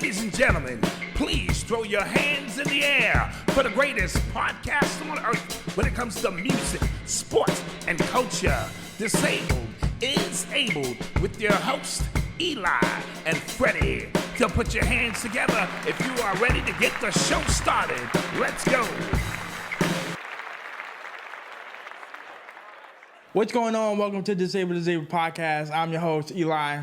Ladies and gentlemen, please throw your hands in the air for the greatest podcast on earth when it comes to music, sports, and culture. Disabled is Able with your host, Eli and Fredy. So put your hands together if you are ready to get the show started. Let's go. What's going on? Welcome to Disabled Podcast. I'm your host, Eli,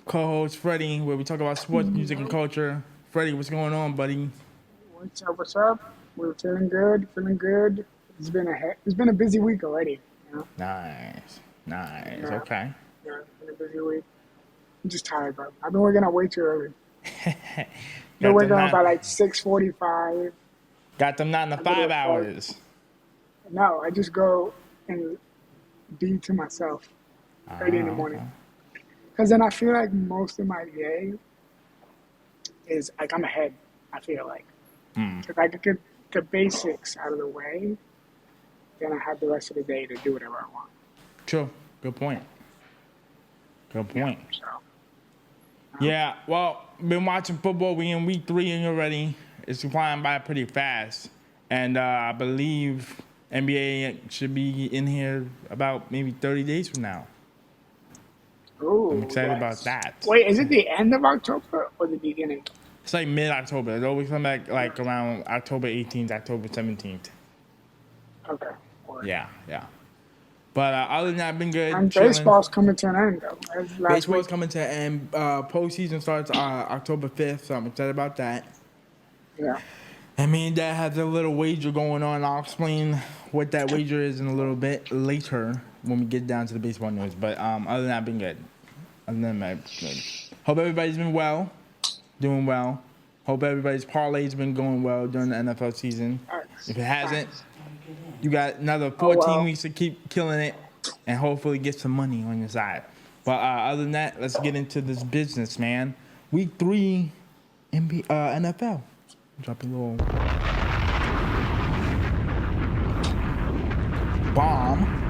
co-host Fredy, where we talk about sports, music, and culture. Fredy, what's going on, buddy? What's up? We're feeling good. It's been a busy week already. You know? Nice. Yeah. Okay. Yeah, it's been a busy week. I'm just tired, bro. I've been waking up way too early. Been waking up by like 6:45. Got them 9 to 5 hours. No, I just go and be to myself early in the morning. Because then I feel like most of my day is like I'm ahead, I feel like. If I could get the basics out of the way, then I have the rest of the day to do whatever I want. True. Good point. Yeah, Well, been watching football. We in week 3 and already. It's flying by pretty fast. And I believe NBA should be in here about maybe 30 days from now. Ooh, I'm excited about that. Wait, is it the end of October or the beginning? It's like mid-October. It always come back like around October 18th, October 17th. Okay. Yeah. But other than that, I've been good. And chilling. baseball's coming to an end, though. Baseball's coming to an end. Postseason starts October 5th, so I'm excited about that. Yeah. And me and Dad has a little wager going on. I'll explain what that wager is in a little bit later when we get down to the baseball news. But other than that, I've been good. Hope everybody's been well, doing well. Hope everybody's parlay's been going well during the NFL season. If it hasn't, you got another 14 weeks to keep killing it and hopefully get some money on your side. But other than that, let's get into this business, man. Week 3 NFL. Drop a little bomb.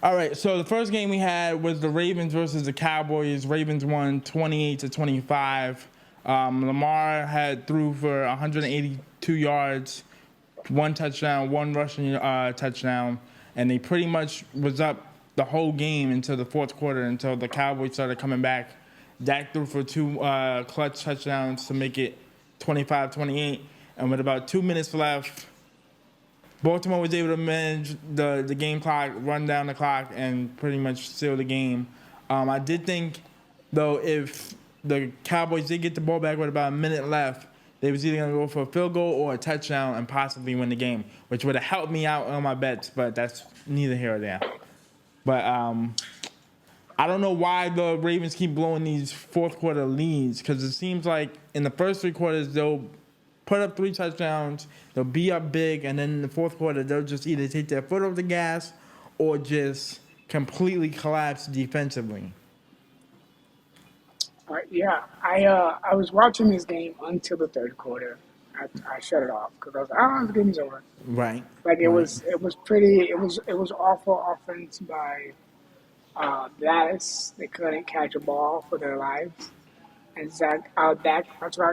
All right, so the first game we had was the Ravens versus the Cowboys. Ravens won 28-25. Lamar threw for 182 yards, 1 touchdown, 1 rushing touchdown, and they pretty much was up the whole game until the fourth quarter, until the Cowboys started coming back. Dak threw for 2 clutch touchdowns to make it 25-28, and with about 2 minutes left, Baltimore was able to manage the game clock, run down the clock, and pretty much seal the game. I did think, though, if the Cowboys did get the ball back with about a minute left, they was either going to go for a field goal or a touchdown and possibly win the game, which would have helped me out on my bets, but that's neither here or there. But I don't know why the Ravens keep blowing these fourth quarter leads, because it seems like in the first 3 quarters they'll put up 3 touchdowns, they'll be up big, and then in the fourth quarter they'll just either take their foot off the gas or just completely collapse defensively. I was watching this game until the third quarter. I shut it off because I was like, the game's over. Right. Like it was awful offense by Dallas. They couldn't catch a ball for their lives. And Dak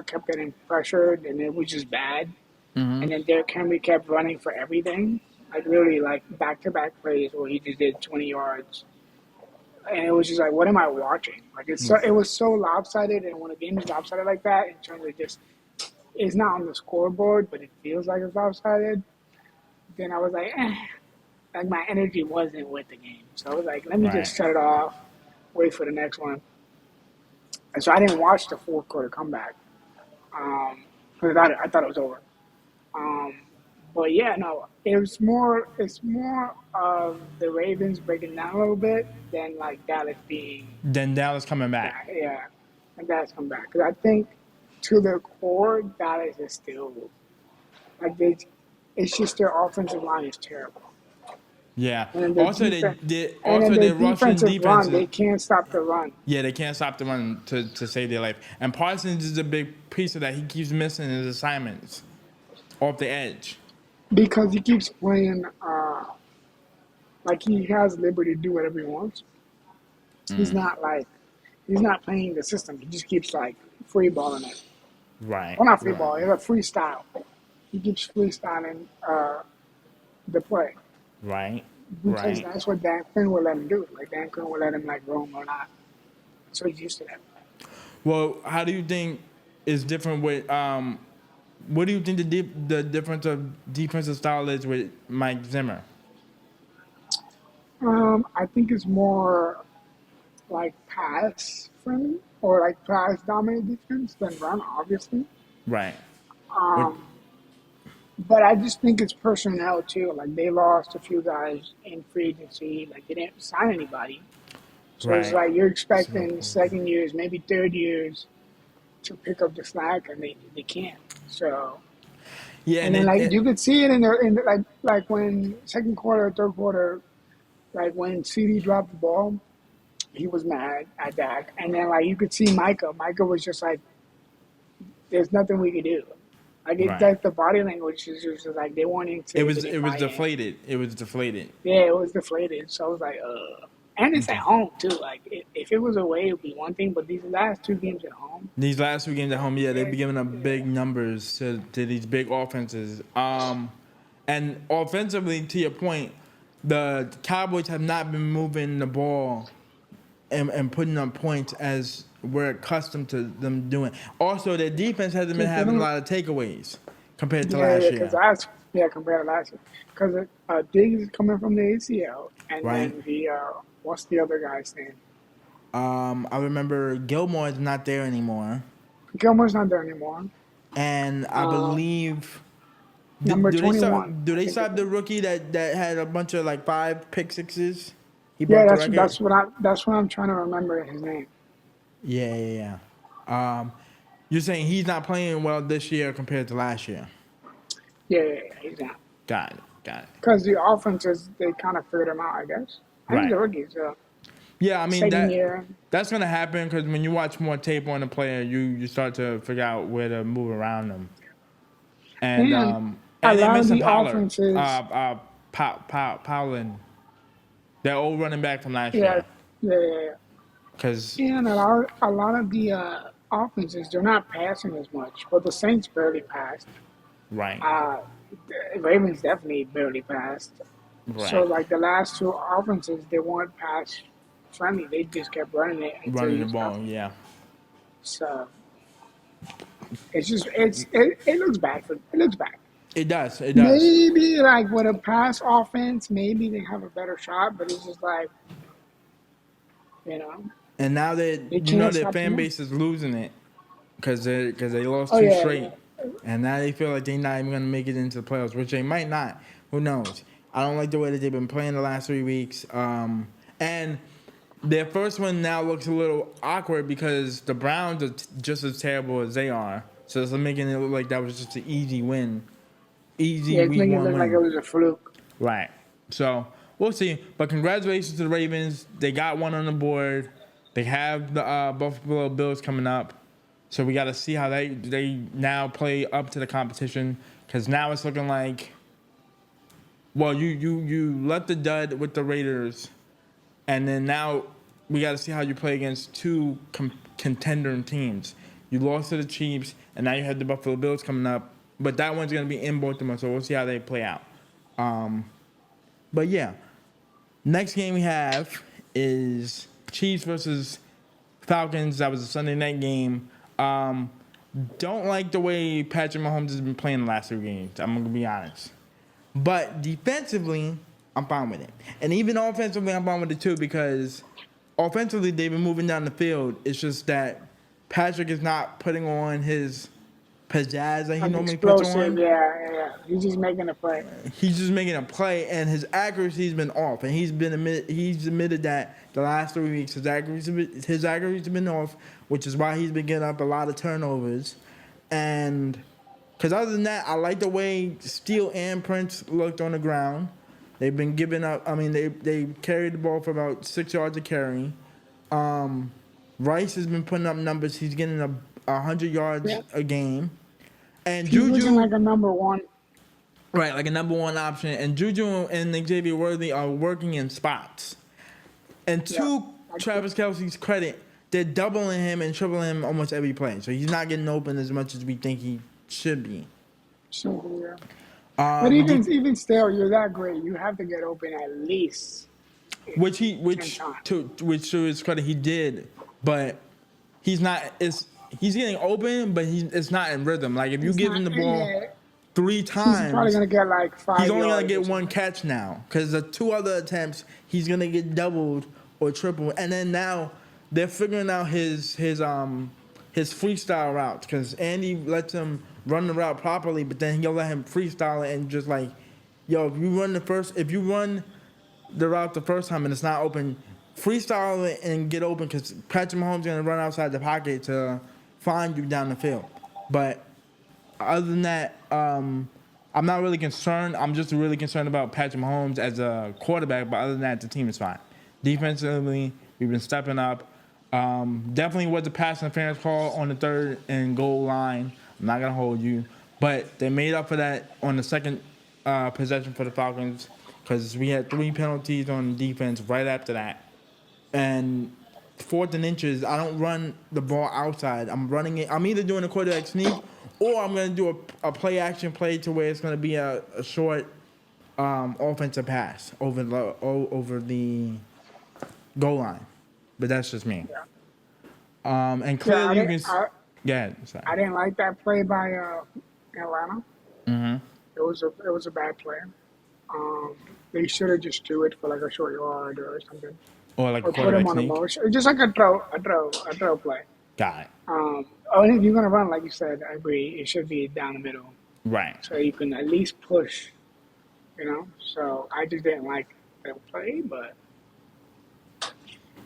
kept getting pressured, and it was just bad. Mm-hmm. And then Derrick Henry kept running for everything, like really like back-to-back plays where he just did 20 yards. And it was just like, what am I watching? Like it was so lopsided, and when a game is lopsided like that, in terms of just it's not on the scoreboard, but it feels like it's lopsided. Then I was like, like my energy wasn't with the game, so I was like, let me just shut it off, wait for the next one. And so I didn't watch the fourth quarter comeback because I thought it was over. But yeah, no, it's more of the Ravens breaking down a little bit than like Dallas coming back. Yeah, and Dallas coming back, because I think to their core, Dallas is still like it's just their offensive line is terrible. Yeah. Also, their rushing defense. Run, they can't stop the run. Yeah, they can't stop the run to save their life. And Parsons is a big piece of that. He keeps missing his assignments off the edge. Because he keeps playing like he has liberty to do whatever he wants. He's not like He's not playing the system. He just keeps like free balling it. Right. Well, not free Right. ball. It's a freestyle. He keeps freestyling the play Right. because Right. that's what Dan Quinn will let him do. Like Dan Quinn will let him like roam or not. So he's used to that. Well, how do you think is different with what do you think the difference of defensive style is with Mike Zimmer? I think it's more like pass friendly or like pass dominant defense than run, obviously. Right. With, Um, but I just think it's personnel too. Like they lost a few guys in free agency. Like they didn't sign anybody. So it's right. like you're expecting second years, maybe third years to pick up the slack, and they can't. So Yeah, and then like you could see it in like when second quarter, third quarter, like when CD dropped the ball, he was mad at that, and then like you could see Micah. Micah was just like, "There's nothing we could do." Like it's right. like the body language is just like they wanted to. It was they didn't buy in. deflated. It was deflated. Yeah, it was deflated. So I was like, and it's at home too. Like if it was away, it'd be one thing. But these last two games at home, These last 2 games at home, yeah, they've been giving up big numbers to these big offenses. And offensively, to your point, the Cowboys have not been moving the ball and putting up points as we're accustomed to them doing. Also, their defense hasn't been having a lot of takeaways compared to last year. compared to last year, because Diggs is coming from the ACL, and Right. then the what's the other guy's name? I remember Gilmore is not there anymore, Gilmore's not there anymore. and I believe Number do they 21. start? Do I they think start it the is. rookie that had a bunch of like 5 pick sixes? He Yeah, broke the record. that's what I'm trying to remember his name. Yeah. You're saying he's not playing well this year compared to last year. Yeah, he's not. Got it. Because the offenses, they kind of figured him out, I guess. I think Right. the rookies, Yeah, I mean second year. that's gonna happen because when you watch more tape on a player, you start to figure out where to move around them. And And a and they lot of missing the Pollard, offenses, Powlin, that old running back from last yeah, year. yeah. Because And a lot of the offenses, they're not passing as much. But the Saints barely passed. right, The Ravens definitely barely passed. So, right, like, the last two offenses, they weren't pass friendly. They just kept running it until running you the ball. stopped. Yeah, So, it's just, it looks bad. It looks bad. it does. Maybe, like, with a pass offense, maybe they have a better shot, but it's just like, you know, And now that they you know can't their stop fan them. base is losing it because they lost Oh, two yeah, straight, yeah. and now they feel like they're not even gonna make it into the playoffs, which they might not. Who knows? I don't like the way that they've been playing the last 3 weeks. And their first one now looks a little awkward because the Browns are just as terrible as they are. So it's making it look like that was just an easy win, easy Yeah, it's week making it 1 look like it win. was a fluke. Right. So we'll see. But congratulations to the Ravens. They got one on the board. They have the Buffalo Bills coming up. So we got to see how they now play up to the competition. Because now it's looking like, well, you let the dud with the Raiders. And then now we got to see how you play against two contender teams. You lost to the Chiefs, and now you have the Buffalo Bills coming up. But that one's going to be in Baltimore, so we'll see how they play out. But yeah, next game we have is Chiefs versus Falcons. That was a Sunday night game. Don't like the way Patrick Mahomes has been playing the last 3 games. I'm going to be honest. But defensively, I'm fine with it. And even offensively, I'm fine with it too because offensively, they've been moving down the field. It's just that Patrick is not putting on his pizzazz that he Like normally puts explosive, on. yeah. He's just making a play. He's just making a play, and his accuracy's been off. And he's admitted that the last 3 weeks his accuracy's been off, which is why he's been getting up a lot of turnovers. And because other than that, I like the way Steele and Prince looked on the ground. They've been giving up. I mean, they carried the ball for about 6 yards a carry. Rice has been putting up numbers. He's getting 100 yards a game. And He's looking Juju, like a number one. right, like a number 1 option. And Juju and Xavier Worthy are working in spots. And to Travis Kelce's credit, they're doubling him and tripling him almost every play. So he's not getting open as much as we think he should be. So, yeah. But even still, you're that great. You have to get open at least. Which 10 times. to his credit he did, but he's not. He's getting open, but it's not in rhythm. Like if you give him the ball 3 times, he's probably gonna get like 5. He's only gonna get 1 catch now because the 2 other attempts he's gonna get doubled or tripled, and then now they're figuring out his freestyle routes because Andy lets him run the route properly, but then he'll let him freestyle it and just like, yo, if you run the route the first time and it's not open, freestyle it and get open because Patrick Mahomes is gonna run outside the pocket to find you down the field. But other than that, I'm not really concerned. I'm just really concerned about Patrick Mahomes as a quarterback. But other than that, the team is fine. Defensively, we've been stepping up. Definitely was a pass interference call on the 3rd and goal line. I'm not gonna hold you, but they made up for that on the second possession for the Falcons because we had 3 penalties on defense right after that. And 4th and inches, I don't run the ball outside. I'm running it. I'm either doing a quarterback sneak or I'm going to do a play action play to where it's going to be a short offensive pass over the goal line. But that's just me. Yeah. And clearly you can. Go ahead. Sorry. I didn't like that play by Atlanta. Mm-hmm. It was a bad play. They should have just threw it for like a short yard or something. Or like a put him on a motion. Just like a throw play. Got it. And if you're gonna run, like you said, I agree. It should be down the middle, right? So you can at least push, So I just didn't like that play, but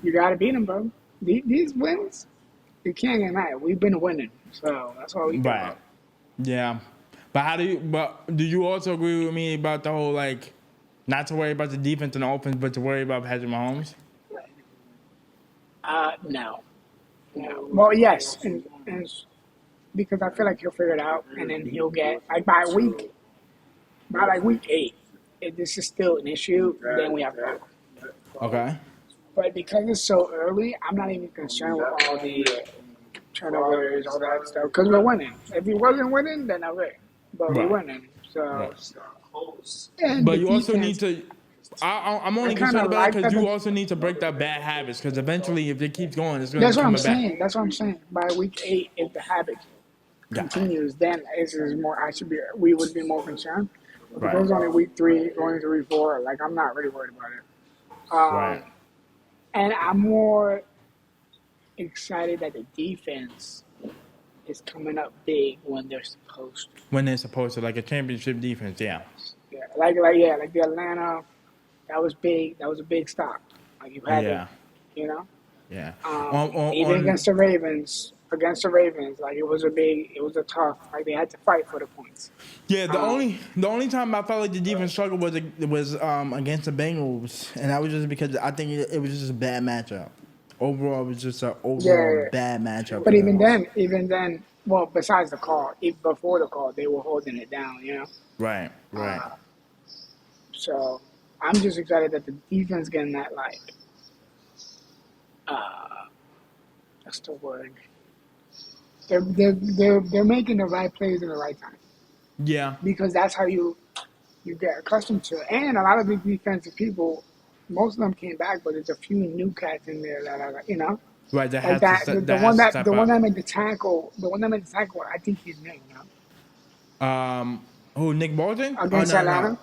you gotta beat them, bro. These wins, you can't get mad. We've been winning, so that's all we can right. Do. Yeah, but do you also agree with me about the whole like, not to worry about the defense and the offense, but to worry about Patrick Mahomes? No. Well, yes, and because I feel like he'll figure it out, and then he'll get like by week 8, if this is still an issue, then we have to. Okay. But because it's so early, I'm not even concerned with all the turnovers, all that stuff, because we're winning. If we wasn't winning, then I'm right. But we're winning, so. Right. But you also need to. I'm only concerned about it because you also need to break that bad habits because eventually, if it keeps going, it's going to come back. That's what I'm saying. By week 8, if the habit continues, then it's more. We would be more concerned. But if it was only week 3, going into week 4, like I'm not really worried about it. Right. And I'm more excited that the defense is coming up big when they're supposed to. When they're supposed to, like a championship defense, yeah. Yeah, like the Atlanta. That was big. That was a big stop. Like you had it, Yeah. Even against the Ravens, like it was a tough. Like they had to fight for the points. Yeah. The only time I felt like the defense struggled was against the Bengals, and that was just because I think it was just a bad matchup. Overall, it was just an bad matchup. But even then, well, besides the call, even before the call, they were holding it down. Right. So. I'm just excited that the defense getting that that's the word. They're making the right plays in the right time. Yeah. Because that's how you get accustomed to it. And a lot of the defensive people, most of them came back, but there's a few new cats in there that are right. That like has that. To, the one that made the tackle. The one that made the tackle. I think he's new. Who? Nick Bolton against Atlanta. No.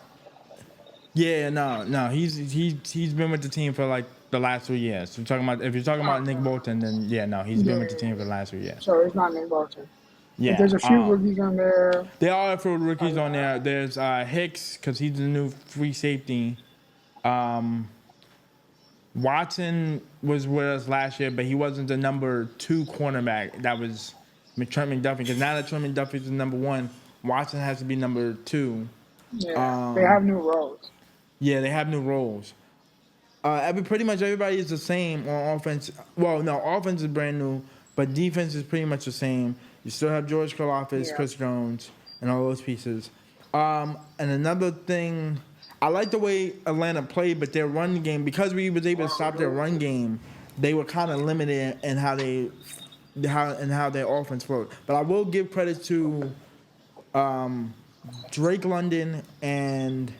Yeah, no. He's been with the team for like the last 3 years. If you're talking about Nick Bolton, then he's been with the team for the last 3 years. So it's not Nick Bolton. Yeah, but there's a few rookies on there. There are a few rookies on there. There's Hicks because he's the new free safety. Watson was with us last year, but he wasn't the number 2 cornerback. That was Trent McDuffie. Because now that Trent McDuffie's the number 1, Watson has to be number 2. Yeah, they have new roles. Yeah, they have new roles. Pretty much everybody is the same on offense. Well, no, offense is brand new, but defense is pretty much the same. You still have George Karlaftis, Chris Jones, and all those pieces. And another thing, I like the way Atlanta played, but their run game, because we was able to stop their run game, they were kind of limited in how their offense flowed. But I will give credit to Drake London and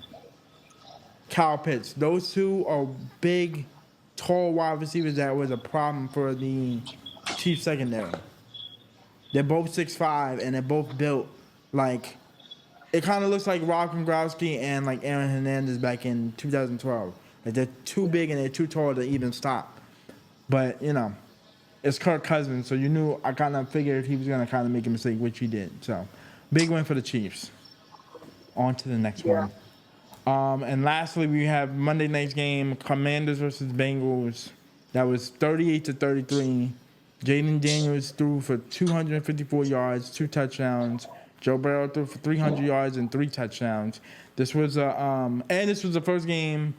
Kyle Pitts. Those two are big, tall wide receivers that was a problem for the Chiefs secondary. They're both 6'5", and they're both built like it kind of looks like Rob Gronkowski and like Aaron Hernandez back in 2012. Like they're too big and they're too tall to even stop. But it's Kirk Cousins, so you knew I kind of figured he was gonna kind of make a mistake, which he did. So big win for the Chiefs. On to the next one. And lastly, we have Monday night's game, Commanders versus Bengals. That was 38-33. Jayden Daniels threw for 254 yards, 2 touchdowns. Joe Burrow threw for 300 yards and 3 touchdowns. This was the first game,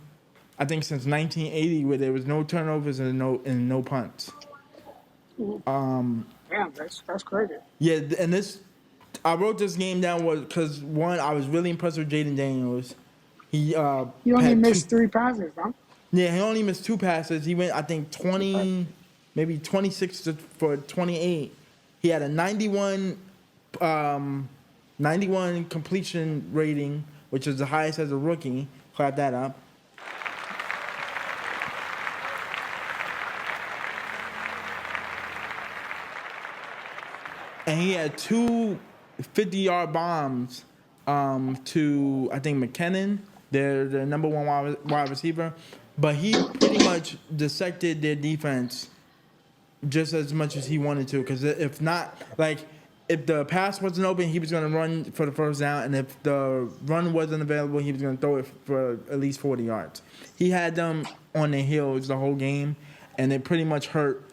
I think, since 1980 where there was no turnovers and no punts. Damn, that's crazy. Yeah, and I wrote this game down because one, I was really impressed with Jayden Daniels. He only missed 3 passes, huh? Yeah, he only missed 2 passes. He went, I think, 20, maybe 26 for 28. He had a 91 completion rating, which is the highest as a rookie. Clap that up. And he had 2 50-yard bombs to, I think, McKinnon, their number 1 wide receiver. But he pretty much dissected their defense just as much as he wanted to. Because if the pass wasn't open, he was going to run for the first down. And if the run wasn't available, he was going to throw it for at least 40 yards. He had them on their heels the whole game. And it pretty much hurt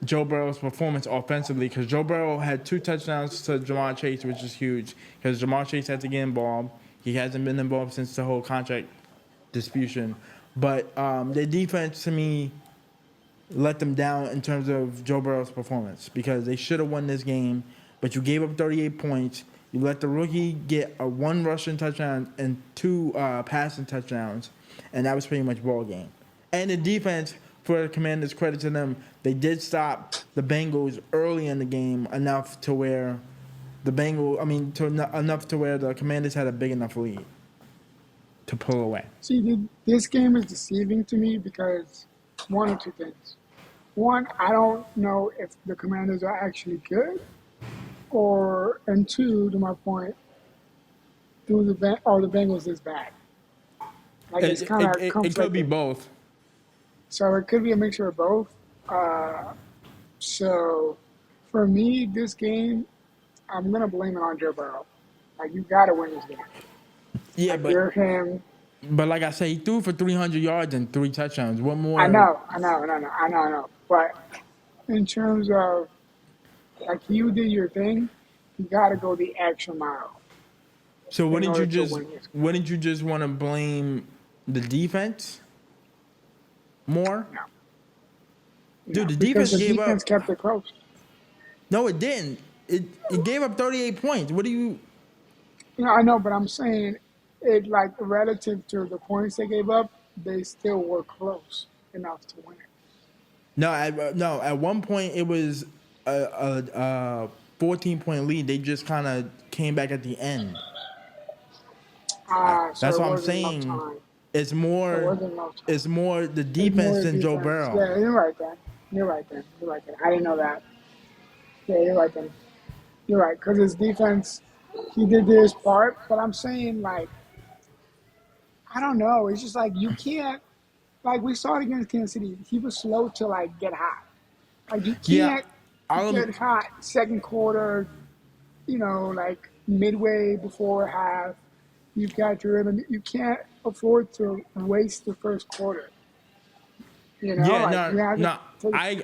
Joe Burrow's performance offensively, because Joe Burrow had 2 touchdowns to Jamar Chase, which is huge, because Jamar Chase had to get involved. He hasn't been involved since the whole contract disputation. But their defense, to me, let them down in terms of Joe Burrow's performance, because they should have won this game, but you gave up 38 points. You let the rookie get a 1 rushing touchdown and 2 passing touchdowns, and that was pretty much ball game. And the defense, for the Commanders, credit to them, they did stop the Bengals early in the game enough to where enough to where the Commanders had a big enough lead to pull away. See, this game is deceiving to me because one or two things. One, I don't know if the Commanders are actually good, and two, to my point, the Bengals is bad. Like It could be both. So it could be a mixture of both. So for me, this game, I'm gonna blame it on Joe Burrow. Like, you gotta win this game. Yeah, but you're him. But like I say, he threw for 300 yards and 3 touchdowns. What more? I know. But in terms of, like, you did your thing, you gotta go the extra mile. So wouldn't you just want to blame the defense more? No. Dude, the defense kept it close. No, it didn't. It gave up 38 points. What do you? I know, but I'm saying it, like, relative to the points they gave up, they still were close enough to win it. No, at one point it was a 14-point lead. They just kind of came back at the end. That's what I'm saying. It's more the defense than Joe Burrow. Yeah, you're right then. I didn't know that. Yeah, you're right then. You're right, because his defense, he did his part, but I'm saying, like, I don't know. It's just like, you can't, like, we saw it against Kansas City. He was slow to, like, get hot. Like, you can't get hot second quarter, like, midway before half. You've got your rhythm. You can't afford to waste the first quarter. I'm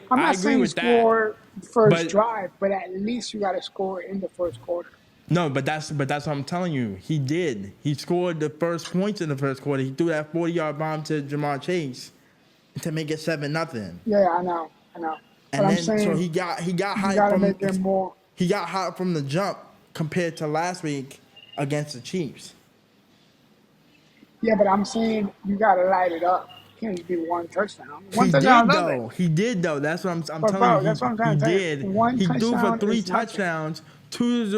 not saying score first drive, but at least you got to score in the first quarter. No, but that's what I'm telling you. He did. He scored the first points in the first quarter. He threw that 40-yard bomb to Jamar Chase to make it 7-0. Yeah, I know. And so he got hot from make him more. He got hot from the jump compared to last week against the Chiefs. Yeah, but I'm saying you got to light it up. can't just be one touchdown. He One did touchdown, nothing. though. He did though. That's what I'm But telling bro, you. that's what I'm He trying to tell you. did. One He threw for touchdown 3 is nothing. touchdowns, two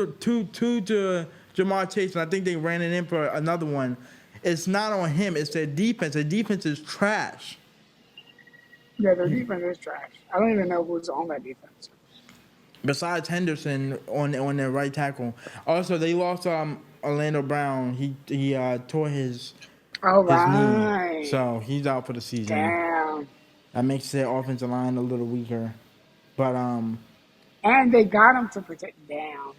to Jamar Chase, and I think they ran it in for another one. It's not on him. It's their defense. Their defense is trash. Yeah, their defense is trash. I don't even know who's on that defense. Besides Henderson on their right tackle. Also, they lost Orlando Brown. He tore his All knee, right. so he's out for the season. Damn. That makes their offensive line a little weaker. But And they got him to protect down.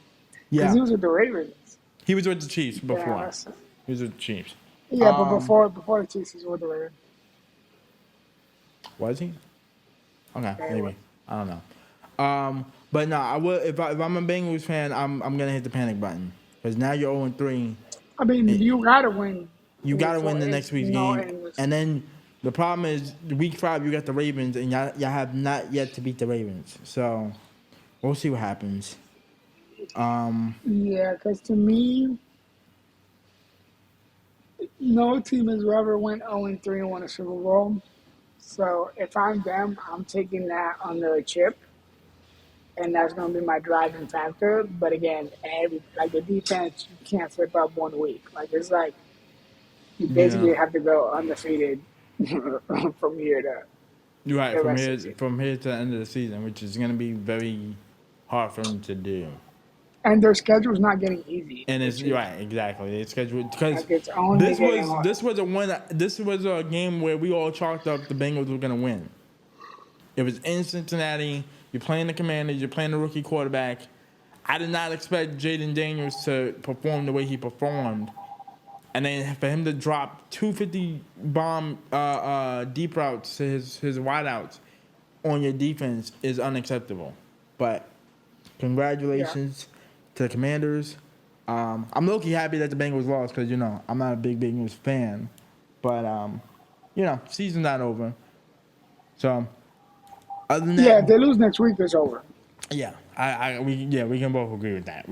Because yeah, he was with the Ravens. he was with the Chiefs before. Yeah, He was with the Chiefs. yeah, but before the Chiefs, he was with the Ravens. Was he? Okay, Yeah, he maybe. was. I don't know. But no, I will. If I'm a Bengals fan, I'm gonna hit the panic button because now you're 0-3. I mean, you gotta win. You gotta win the It's, next week's you know, game, and then the problem is week 5 you got the Ravens, and y'all have not yet to beat the Ravens. So we'll see what happens. yeah, because to me, no team has ever went 0-3 and won a Super Bowl. So if I'm them, I'm taking that on the chip, and that's going to be my driving factor. But again, the defense, you can't slip up 1 week. Like it's like you basically have to go undefeated from here to You're right, the rest of the season. from here to the end of the season, which is gonna be very hard for them to do. And their schedule's not getting easy. And it's right, exactly. They scheduled because Like it's only this getting was hard. this was a game where we all chalked up the Bengals were gonna win. It was in Cincinnati. You're playing the Commanders. You're playing the rookie quarterback. I did not expect Jayden Daniels to perform the way he performed, and then for him to drop 250 bomb deep routes to his wideouts on your defense is unacceptable. But congratulations to the Commanders. I'm low-key happy that the Bengals lost because, I'm not a big Bengals fan. But, season's not over. So, other than that... Yeah, if they lose next week, it's over. Yeah, we can both agree with that.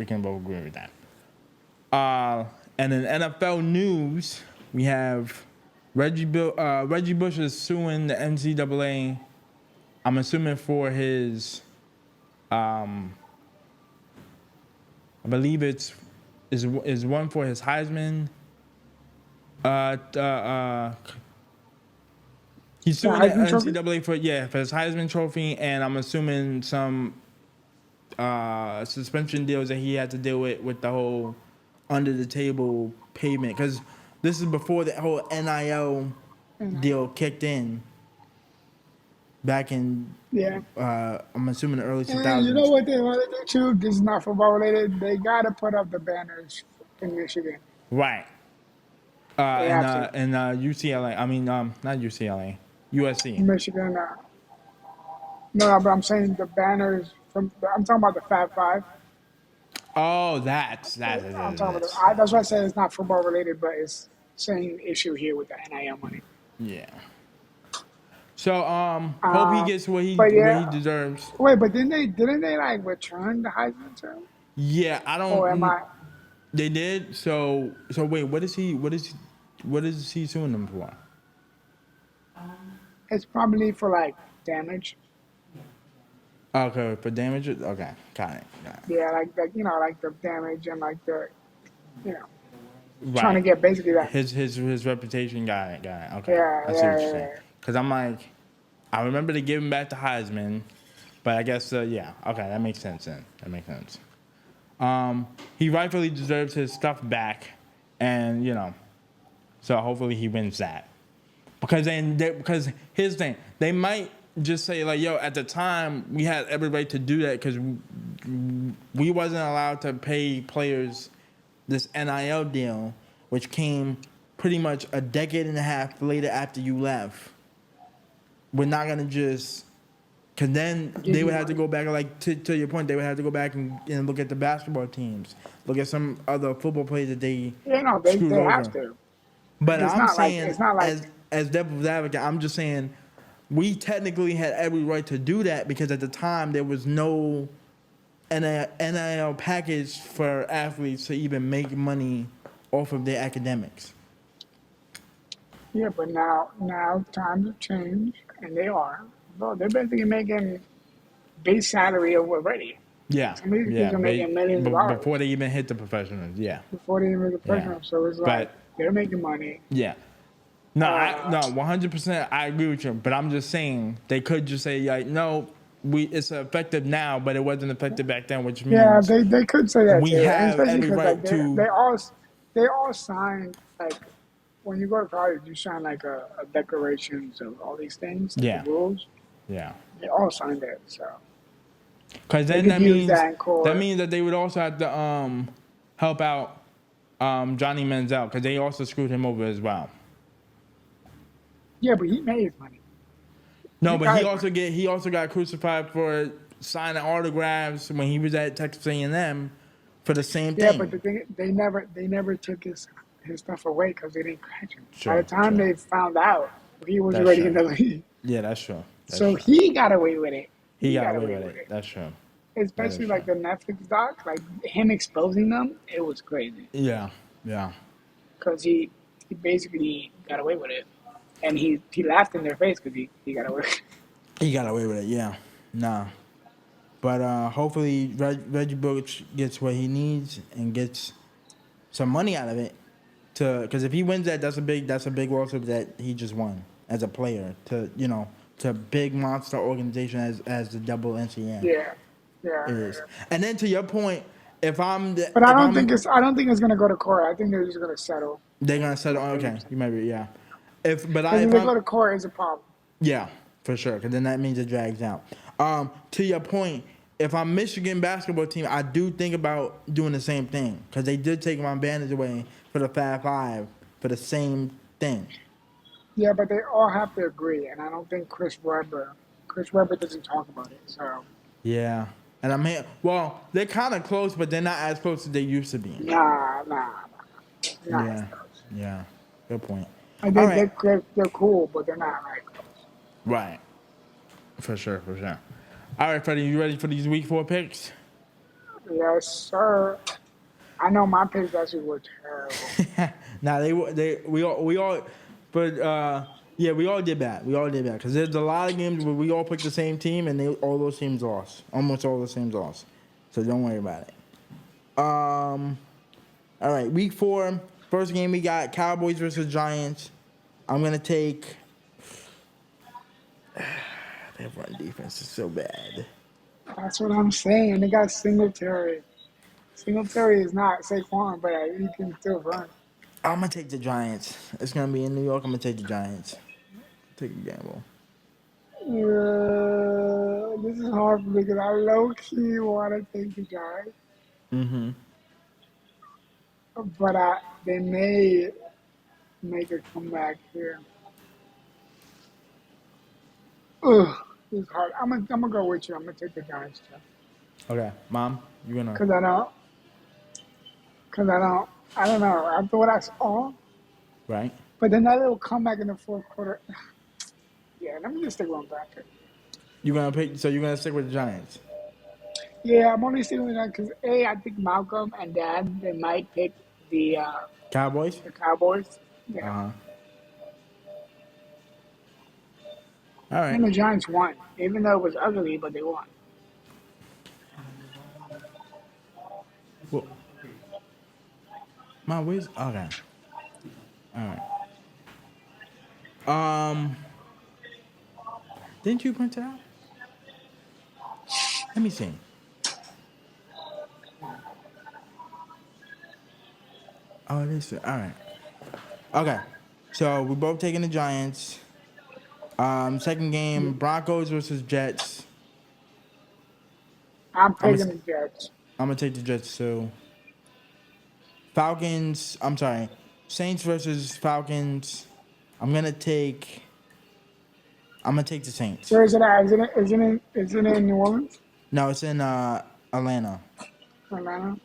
And in NFL news, we have Reggie Bush is suing the NCAA. I'm assuming for his... I believe is one for his Heisman. He's suing the NCAA for his Heisman Trophy, and I'm assuming some suspension deals that he had to deal with the whole under the table payment, because this is before the whole NIL deal kicked in. Back in, I'm assuming the early 2000s. And you know what they want to do too? This is not football related. They got to put up the banners in Michigan. Right. And UCLA. I mean, not UCLA. USC. Michigan. No, but I'm saying the banners I'm talking about the Fab Five. Oh, that's I'm talking about that's why I said it's not football related, but it's same issue here with the NIL money. Yeah. So hope he gets what he deserves. Wait, but didn't they like return the Heisman to him? Yeah, I don't. Or am I? They did. So wait, what is he suing them for? It's probably for like damage. Okay, for damage. Okay, got it. Yeah, like the damage and like the, trying to get basically that. His reputation. Got it. Okay. Yeah, I see what you're saying. Because I'm like, I remember they gave him back to Heisman, but I guess okay, that makes sense then. That makes sense. He rightfully deserves his stuff back, and so hopefully he wins that. Because here's the thing, they might just say like, yo, at the time we had every right to do that because we wasn't allowed to pay players this NIL deal, which came pretty much a decade and a half later after you left. We're not gonna just, because then they would have to go back, like to your point, they would have to go back and look at the basketball teams, look at some other football players that they they over. have to. But it's I'm saying, it's not like as devil's advocate, I'm just saying we technically had every right to do that because at the time there was no NIL package for athletes to even make money off of their academics. Yeah, but now times have changed, and they are. Bro, they're basically making base salary of already. Yeah, Some of these yeah. kids are making millions of dollars Before they even hit the professionals, yeah, before they even make the yeah. program. So it's like But they're making money. yeah, no, Uh, 100%. I agree with you. But I'm just saying they could just say like, no, it's effective now, but it wasn't effective back then, which yeah, means they could say that we too, and have especially every because like right to. they all signed like when you go to college, you sign like a declarations of all these things, like the Yeah, rules. yeah. They all signed it, so Because they then could use that in that court. means that they would also have to help out Johnny Manziel because they also screwed him over as well. Yeah, but he made his money. No, He but got his money. he also got crucified for signing autographs when he was at Texas A&M for the same Yeah, but thing. the thing they never took his stuff away because they didn't catch him. By Sure, the time sure. they found out, he was That's already true. in the league. Yeah, that's true. That's So true. he got away with it. He He got got away away with with it. it. That's true. That is Especially true. like the Netflix doc, like him exposing them, it was crazy Yeah, yeah. because he basically got away with it, and he laughed in their face because he got away with it. He got away with it. Yeah. Nah. But hopefully Reggie Bush gets what he needs and gets some money out of it. Because if he wins that, that's a big lawsuit that he just won as a player to big monster organization as the double NCM Yeah, yeah, is. yeah. And then to your point, But if I'm I don't think it's gonna go to court. I think they're just gonna settle. they're gonna settle. Like 30%. Okay, you might be, yeah. Because if If they I'm go to court, it's a problem. Yeah, for sure. Because then that means it drags out. To your point, if I'm Michigan basketball team, I do think about doing the same thing because they did take my advantage away for the Fab Five for the same thing. Yeah, but they all have to agree, and I don't think Chris Webber doesn't talk about it. So Yeah, and I'm here. Well, they're kind of close, but they're not as close as they used to be. nah, not as Yeah, close. yeah. Good point. And All right. they're cool, but they're not like close. Right. For sure. For sure. All right, Freddie, you ready for these week 4 picks? Yes, sir. I know my picks actually were terrible. Nah, we all, but yeah, we all did bad. We all did bad because there's a lot of games where we all picked the same team and all those teams lost. Almost all those teams lost. So don't worry about it. All right, week 4, first game we got Cowboys versus Giants. I'm gonna take. Their run defense is so bad. That's what I'm saying. They got Singletary. Singletary is not Saquon, but he can still run. I'm gonna take the Giants. It's gonna be in New York. I'm gonna take the Giants. Take a gamble. This is hard for me because I low key want to take the Giants, Mm-hmm. but they may make a comeback here. Ugh, this is hard. I'm gonna go with you. I'm gonna take the Giants too. Okay, Mom, you gonna Cause I don't know. After what I saw, right? but then that little comeback in the fourth quarter. Yeah, let me just stick with Bracket. You gonna pick? So you're gonna stick with the Giants? Yeah, I'm only sticking with that because I think Malcolm and Dad they might pick Cowboys? the Cowboys. Uh Yeah, huh. All right. and the Giants won, even though it was ugly, but they won. Well, Mom, where's okay? All right. Didn't you print it out? Let me see. Oh, it is. All right. Okay. So we both taking the Giants. Second game, Broncos versus Jets. I'm I'm picking the Jets. gonna take the Jets too. Falcons. I'm sorry. Saints versus Falcons. I'm gonna take the Saints. Where is it at? Is it in New Orleans? No, it's in Atlanta. Atlanta?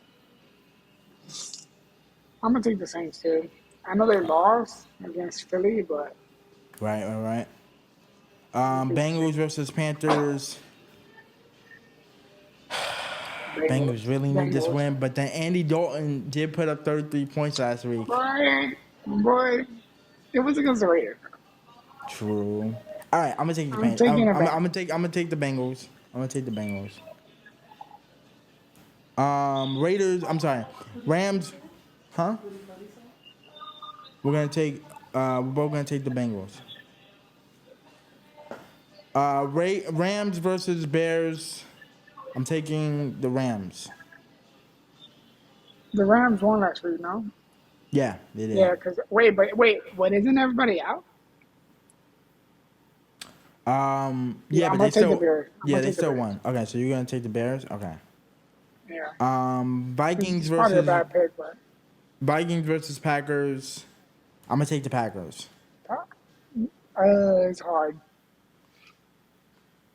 I'm gonna take the Saints too. I know they lost against Philly, but Right. I'm gonna take the Bengals versus Panthers. Bengals really need this Bengals. win, but then Andy Dalton did put up 33 points last week. Boy, It was against the Raiders. True. All right, I'm gonna take the I'm Panthers. I'm taking it back. gonna take the Bengals. I'm gonna take the Bengals. Raiders. I'm sorry, Rams. Huh? We're gonna take. We're both gonna take the Bengals. Rams versus Bears. I'm taking the Rams. The Rams won last week, no? Yeah, they did. Yeah, because wait, isn't everybody out? Yeah, I'm but gonna they take the still. Bears. I'm Yeah, gonna they take the still Bears. won. Okay, so you're gonna take the Bears. Okay. Yeah. Vikings It's probably a versus bad pick, but Packers. I'm gonna take the Packers. it's hard.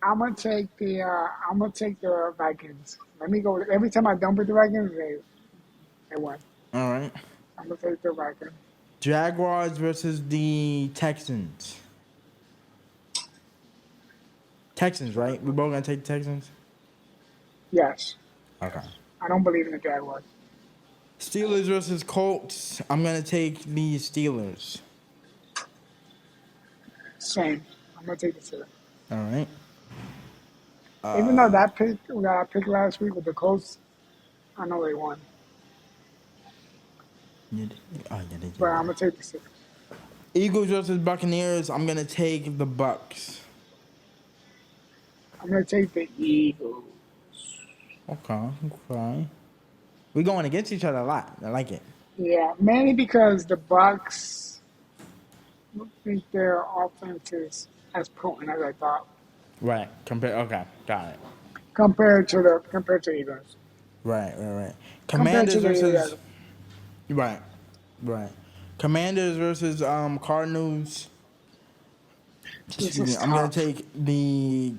I'm gonna take the Vikings. Let me go. Every time I don't pick the Vikings, they win. All right. I'm gonna take the Vikings. Jaguars versus the Texans. Texans, right? We both gonna take the Texans. Yes. Okay. I don't believe in the Jaguars. Steelers versus Colts. I'm gonna take the Steelers. Same. I'm gonna take the Steelers. All right. Even though that pick we got picked last week with the Colts, I know they won. Yeah, they did. But I'm gonna take the Steelers. Eagles versus Buccaneers. I'm gonna take the Bucks. I'm gonna take the Eagles. Okay. We're going against each other a lot. I like it. Yeah, mainly because the Bucks I don't think their offense is as potent as I thought Right. Okay. Got it. compared to the Eagles. Right. Compared Commanders to the versus. Right. Commanders versus Cardinals. This Excuse me. is I'm gonna tough. take the.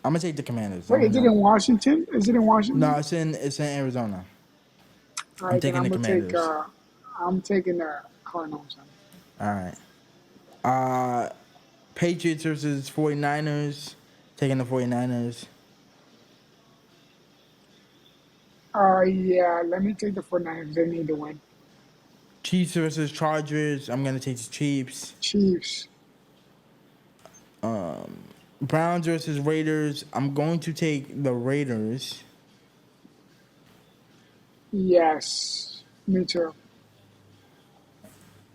I'm gonna take the Commanders. Wait, is it in Washington? Is it in Washington? No, it's in Arizona. All I'm right, then taking the Commanders. I'm taking the Cardinals. All right. Patriots versus 49ers. Taking the 49ers. Yeah, let me take the 49ers. They need to win. Chiefs versus Chargers. I'm gonna take the Chiefs. Chiefs. Browns versus Raiders. I'm going to take the Raiders. Yes, me too.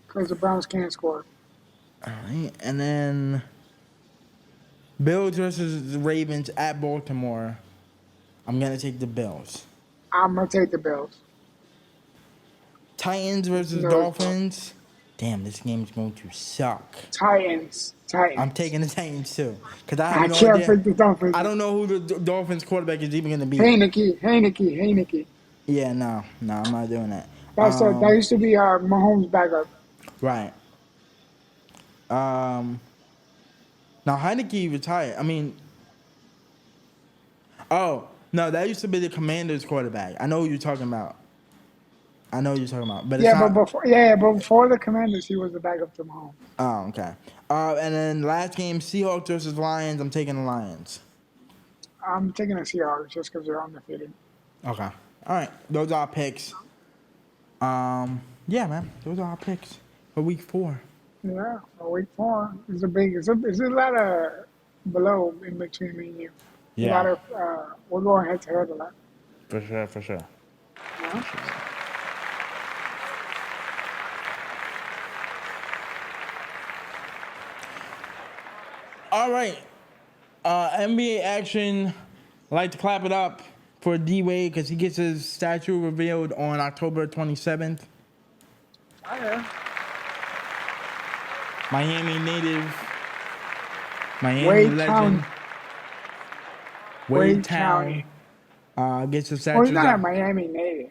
Because the Browns can't score. All right, and then Bills versus the Ravens at Baltimore. I'm gonna take the Bills. I'm gonna take the Bills. Titans versus No. Dolphins. Damn, this game is going to suck. Titans. I'm taking the Titans too, cause I I have no can't idea. pick the Dolphins. I don't know who the Dolphins quarterback is even gonna be. Heineke. Yeah, no, I'm not doing that. That used to be Mahomes' backup. Right. Now Heineke retired. I mean, oh no, that used to be the Commanders' quarterback. I know who you're talking about. But it's not. But before the Commanders, he was the backup to Mahomes. Oh, okay. And then last game, Seahawks versus Lions. I'm taking the Lions. I'm taking the Seahawks just because they're undefeated. Okay. All right. Those are our picks. Yeah, man. Those are our picks for week 4. Yeah, week 4 is it's a lot of below in between me and you. Yeah. A lot of we're going head to head a lot. For sure. Yeah. All right. NBA Action. I'd like to clap it up for D Wade because he gets his statue revealed on October 27th. Oh, yeah. Miami native. Miami Wade legend. County. Wade Town. Gets his statue. Well, he's not a Miami native.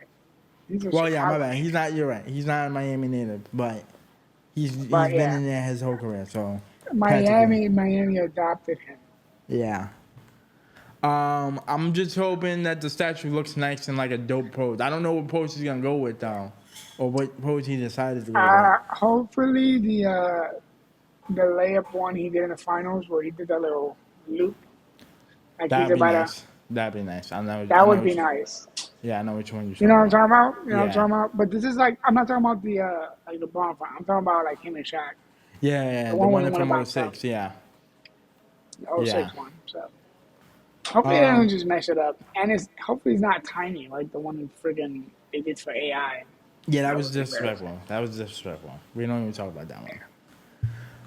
He's a Well, yeah, my Chicago bad. native. You're right. He's not a Miami native, but he's But, been yeah. in there his whole career, so Miami adopted him. yeah. I'm just hoping that the statue looks nice and like a dope pose. I don't know what pose he's gonna go with though, or what pose he decided to go with. Hopefully the layup one he did in the finals where he did that little loop. Like That'd he's be about nice. That'd be nice. that would be nice. Yeah, I know which one you're You know what talking I'm about. talking about? You know what I'm Yeah. talking about? But this is like, I'm not talking about the like LeBron fight. I'm talking about like him and Shaq. Yeah, The the one when one he won from by oh himself. 06, yeah. The Yeah. 06 one. So hopefully they don't just mess it up. And it's hopefully it's not tiny like the one friggin' they did for AI. Yeah, that That was was embarrassing. disrespectful. We don't even talk about that one.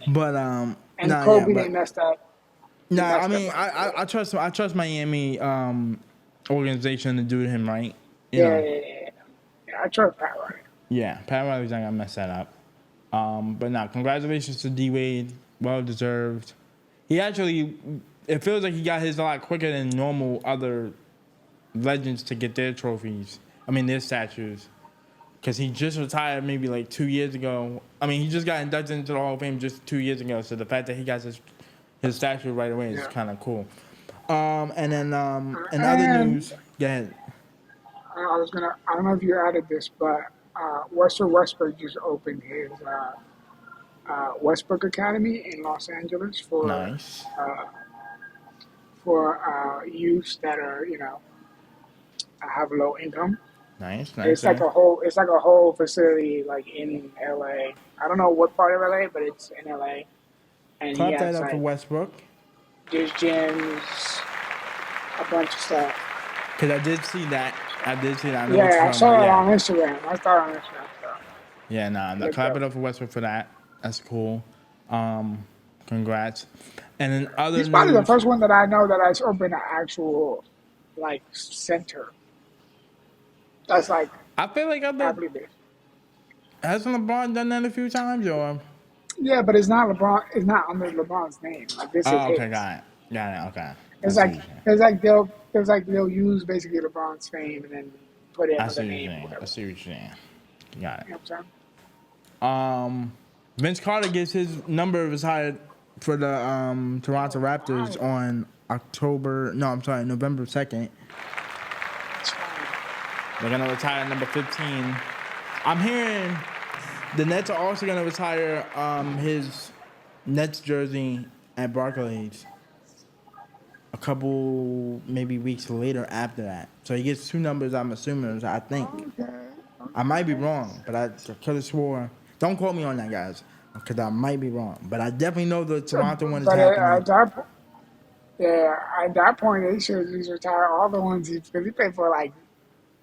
But And Kobe they nah, I messed up mean, on it. I trust Miami organization to do him right. You Yeah, know. yeah, yeah, yeah. Yeah, I trust Pat Riley. Yeah, Pat Riley's not gonna mess that up. But now, congratulations to D Wade. Well deserved. He actually, it feels like he got his a lot quicker than normal other legends to get their trophies. I mean, their statues. Because he just retired maybe like 2 years ago. I mean, he just got inducted into the Hall of Fame just 2 years ago. So the fact that he got his statue right away is Yeah. kind of cool. And then in other And news, go ahead. I don't know if you added this, but Russell Westbrook just opened his Westbrook Academy in Los Angeles Nice. For youths that are have low income. Nice. It's like a whole facility like in LA. I don't know what part of LA, but it's in LA. And he Clap that has up for like Westbrook. there's gyms, a bunch of stuff. Because I did see that. I know what Yeah, you're I talking saw about. it Yeah. on Instagram. I saw it on Instagram. So. Yeah, nah. Clap it up for Westbrook for that. That's cool. Congrats. And then other He's probably the news. first one that I know that has opened an actual like center. That's like I feel like athlete based. hasn't LeBron done that a few times or? Yeah, but it's not LeBron. It's not under LeBron's name. Like this is Oh, his. okay, got it. Okay. I It's see what like you're saying. they'll use basically LeBron's fame and then put it I under see the what you're name or saying. whatever. I see what you're saying. Got it. You know what I'm saying? Vince Carter gets his number retired for the Toronto Raptors on November 2nd. It's fine. They're gonna retire number 15. I'm hearing the Nets are also gonna retire his Nets jersey at Barclays a couple maybe weeks later after that. So he gets two numbers. I'm assuming. I think. Okay. I might be wrong, but I could have swore. Don't quote me on that, guys, because I might be wrong. But I definitely know the Toronto one is But happening. at that point, they should just retire all the ones because he played for like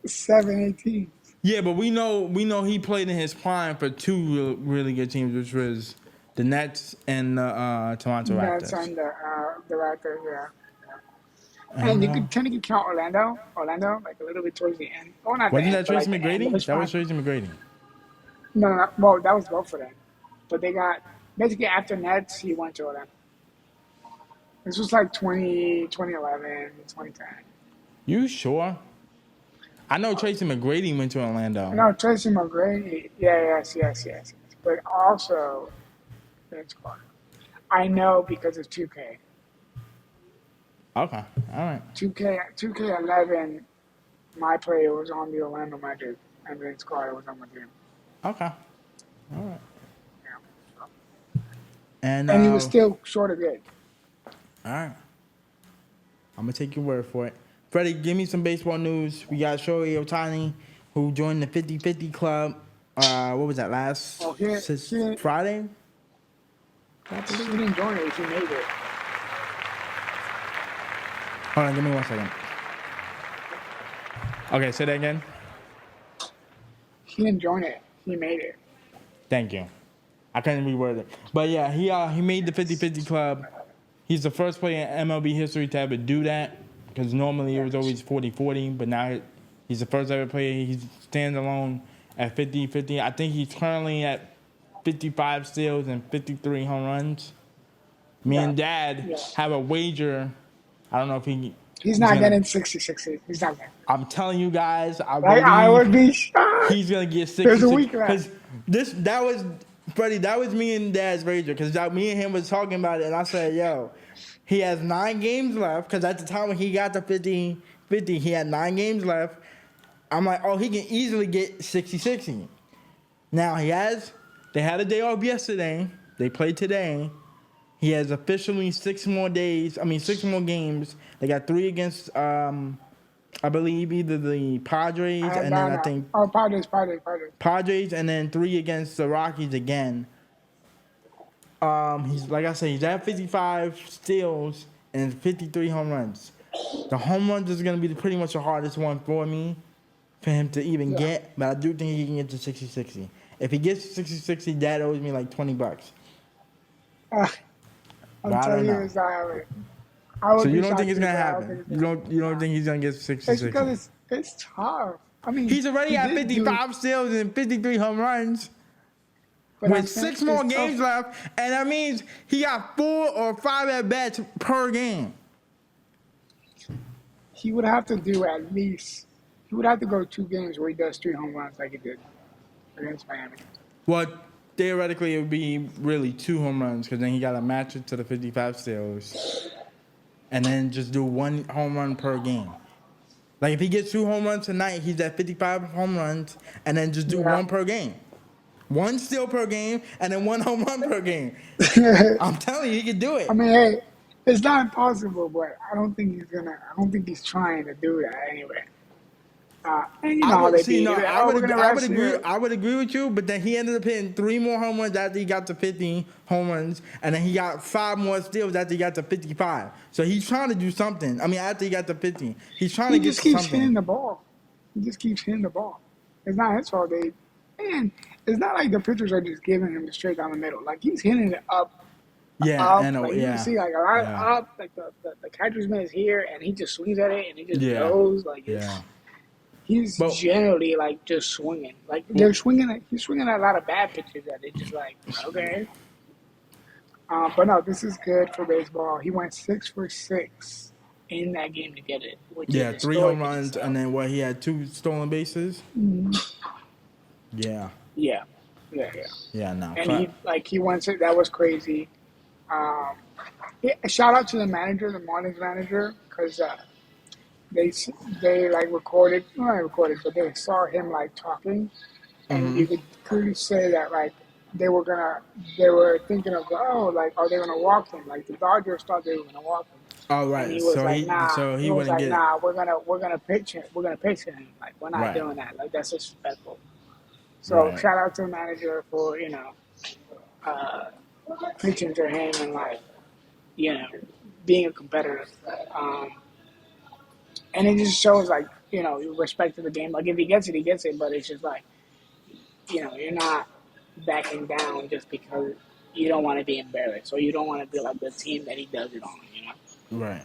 7, 8 teams. Yeah, but we know he played in his prime for two really good teams, which was the Nets and the Toronto Raptors. That's on the Raptors, yeah. And you could technically count Orlando, like a little bit towards the end. Oh, not Wasn't the that end, but, Tracy like, the end of McGrady? his That was prime. Tracy McGrady. No, well, that was both for them. But they got, basically after Nets, he went to Orlando. This was like 2011, 2010. You sure? I know Tracy McGrady went to Orlando. No, Tracy McGrady, yes. But also, Vince Carter. I know because of 2K. Okay, all right. 2K11, my player was on the Orlando Magic, and Vince Carter was on my team. Okay, all right. Yeah. And And he was still sort of good. all right. I'm gonna take your word for it. Freddie, give me some baseball news. We got Shohei Ohtani, who joined the 50-50 club. What was that, last Friday? He didn't join it, he made it. Hold on, give me 1 second. Okay, say that again. He didn't join it, he made it. Thank you. I couldn't reword it. But yeah, he made the 50-50 club. He's the first player in MLB history to ever do that, because normally it was always 40-40, but now he's the first ever player. He stands alone at 50-50. I think he's currently at 55 steals and 53 home runs. Me and Dad have a wager. I don't know if he's not getting 60-60. He's not getting. I'm telling you guys, I would be shocked. he's gonna get 66. There's a week left. Because that was Freddie. That was me and Dad's wager. Because me and him was talking about it, and I said, "Yo, he has 9 games left." Because at the time when he got to 50, he had 9 games left. I'm like, "Oh, he can easily get 60-60." Now they had a day off yesterday. They played today. He has officially 6 more games. They got 3 against I believe either the Padres and then I think Padres. Padres and then 3 against the Rockies again. He's like I said, he's at 55 steals and 53 home runs. The home runs is gonna be pretty much the hardest one for me, for him to even get. But I do think he can get to 60-60. If he gets 60-60, Dad owes me like $20. I'm telling you, it's not happening. So you don't think it's gonna happen? You don't think he's gonna get 60-60? It's because it's tough. I mean, he's already at 55 steals and 53 home runs. With 6 more games left, and that means he got 4 or 5 at bats per game. He would have to do at least. He would have to go 2 games where he does 3 home runs like he did against Miami. Well, theoretically, it would be really 2 home runs because then he got to match it to the 55 steals, and then just do 1 home run per game. Like if he gets 2 home runs tonight, he's at 55 home runs, and then just do 1 per game. 1 steal per game, and then 1 home run per game. I'm telling you, he can do it. I mean, hey, it's not impossible, but I don't think he's gonna. I don't think he's trying to do that anyway. And you know how they be. I would agree with you, but then he ended up hitting 3 more home runs after he got to 50 home runs, and then he got 5 more steals after he got to 55. So he's trying to do something. I mean, after he got to 50, he's trying to get something. He just keeps hitting the ball. He just keeps hitting the ball. It's not his fault. And it's not like the pitchers are just giving him straight down the middle. Like he's hitting it up. Yeah, up. I know. Like, you can see like a lot of up. Like the catcher's man is here, and he just swings at it, and he just goes like. He's generally like just swinging. Like they're swinging. He's swinging at a lot of bad pitches that they just like okay. But no, this is good for baseball. He went 6 for 6 in that game to get it. Which is 3 home runs, and then he had 2 stolen bases. Mm-hmm. Yeah. No. And he went. That was crazy. Shout out to the manager, the Marlins manager, because they like recorded, not recorded, but they saw him like talking, and you could clearly say that like they were thinking of like are they gonna walk him? Like the Dodgers thought they were gonna walk him. Oh right. And he was he was like, nah, we're gonna pitch him. We're gonna pitch him. Like we're not doing that. Like that's disrespectful. So shout out to the manager for pitching to him and like being a competitor. And it just shows like respect to the game. Like if he gets it, he gets it. But it's just like you're not backing down just because you don't want to be embarrassed or you don't want to be like the team that he does it on. Right.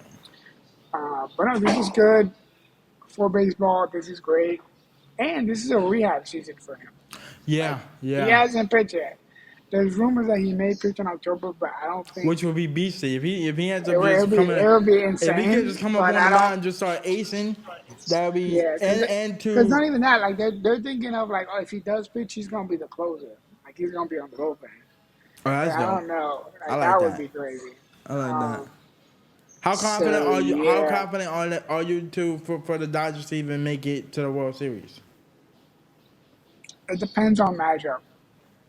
But no, this is good for baseball. This is great, and this is a rehab season for him. Yeah. He hasn't pitched yet. There's rumors that he may pitch in October, but I don't think. Which would be beastly if he ends up it would be insane. If he could just come up on the line and just start acing, that would be and to. Because not even that, like they're thinking of like, if he does pitch, he's gonna be the closer. Like he's gonna be on the bullpen. Oh, that's dope. I don't know. Like, I like that that. would be crazy. I like that. How confident are you? Yeah. How confident are you for the Dodgers to even make it to the World Series? It depends on matchup.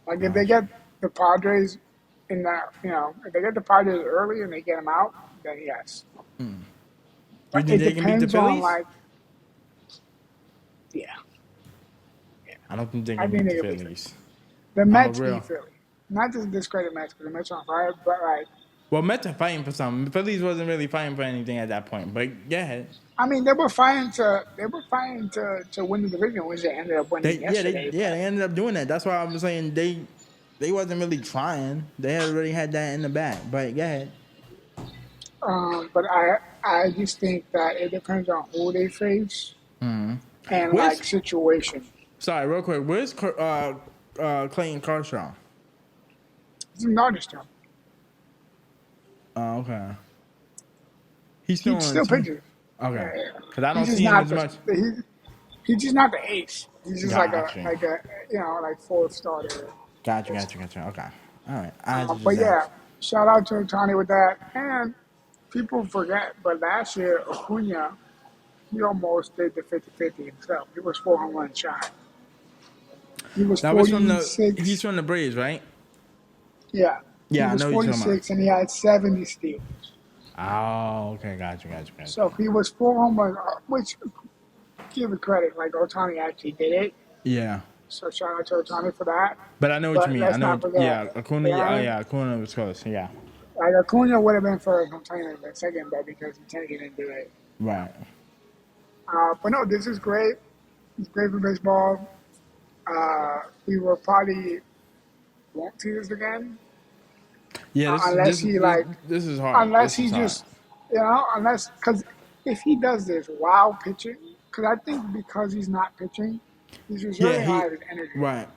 Like if they get the Padres in that, if they get the Padres early and they get them out, then yes. But you think they can beat the Phillies? I don't think they can beat the Phillies. The Mets beat Philly. Not to discredit Mets because the Mets are on fire, but like. Well, Mets are fighting for something. The Phillies wasn't really fighting for anything at that point, but go ahead. I mean, they were fighting to win the division, which they ended up winning yesterday. They ended up doing that. That's why I'm saying they wasn't really trying. They had already had that in the bag. But go ahead. But I just think that it depends on who they face and like situation. Sorry, real quick. Where's Clayton Kershaw? He's in Dodgerstown. Oh, okay. He's still pitching. Okay. Because I don't see him as much. He's just not the ace. He's just like fourth starter. Gotcha. Okay. All right. But yeah, shout out to Ohtani with that. And people forget, but last year, Acuna, he almost did the 50-50 himself. He was 4 home runs shy. He was 46. He's from the Braves, right? Yeah. Yeah, he was I know 46 and he had 70 steals. Oh, okay, gotcha. So he was 4 home runs, which give it credit. Like Ohtani actually did it. Yeah. So shout out to Ohtani for that. But I know what you But mean. I let's know. not forget. Yeah, Acuna. Yeah, Yeah, yeah, Acuna was close. Yeah. like Acuna would have been first. Ohtani would have been second, but because Ohtani didn't do it. Right. But no, this is great. It's great for baseball. We will probably won't see this again Yeah. unless he like, this is hard. unless This he is hard. just, unless because if he does this while pitching, because I think because he's not pitching, he's Yeah. reserving a lot of his energy. Right.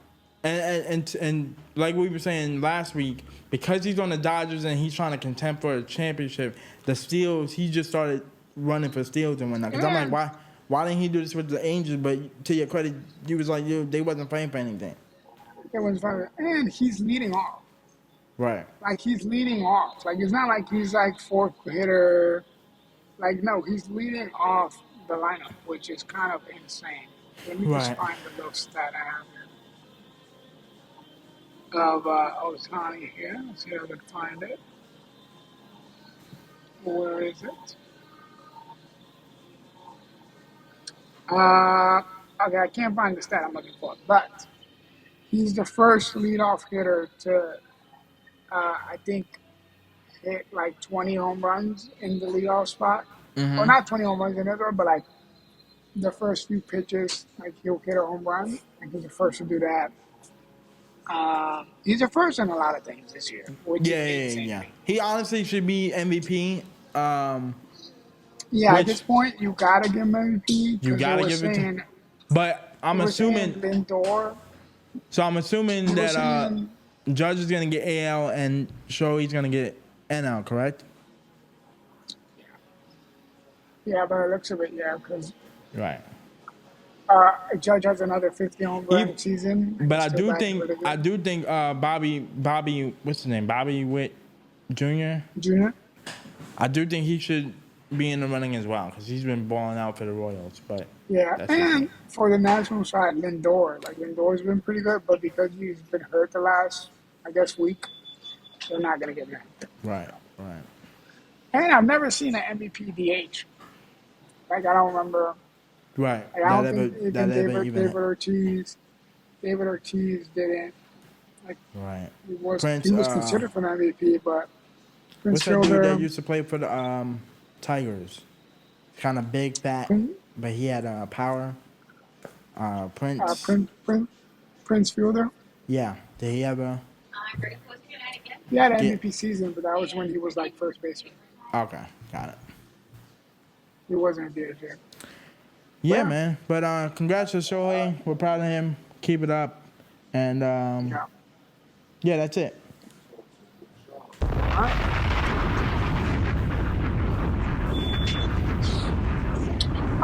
And like we were saying last week, because he's on the Dodgers and he's trying to contend for a championship, the steals, he just started running for steals and whatnot. Because I'm like, why didn't he do this with the Angels? But to your credit, you was like, they wasn't playing for anything. It was fun. And he's leading off. Right. Like he's leading off. Like it's not like he's like fourth hitter. Like no, he's leading off the lineup, which is kind of insane. Let me just Right. find the little stat I have here of Ohtani here. Let's see if I can find it. Where is it? Okay, I can't find the stat I'm looking for, but he's the first leadoff hitter to, I think, hit like 20 home runs in the leadoff spot. Or not 20 home runs in it, but like the first few pitches, like he'll hit a home run, and he's the first to do that. He's the first in a lot of things this year. Which is insane. Yeah. He honestly should be MVP. Yeah, at this point, you gotta give him MVP. You gotta give it to him. But I'm assuming Lindor. So I'm assuming You were that saying- Judge is gonna get AL and Shohei's gonna get NL, correct? Yeah, but it looks a bit, because Right. Judge has another 50 home run season. But I Still do batting really think good. Bobby, what's his name? Bobby Witt Jr. Junior. I do think he should be in the running as well because he's been balling out for the Royals. But Yeah, that's and for the national side, Lindor. Like Lindor's been pretty good, but because he's been hurt the last, I guess, week, they're not gonna get him. right. And I've never seen an MVP DH. Like I don't remember. Right. Like, I don't think even David Ortiz didn't. Right. He was Prince, considered for an MVP, but Prince What's that dude Fielder. that used to play for the Tigers? Kind of big, fat, but he had power. Prince. Prince Fielder. Yeah. Did he ever? He had an MVP season, but that was when he was like first baseman. Okay, got it. He wasn't a DH yet. Yeah, man. But congrats to Shohei. We're proud of him. Keep it up. And yeah, that's it.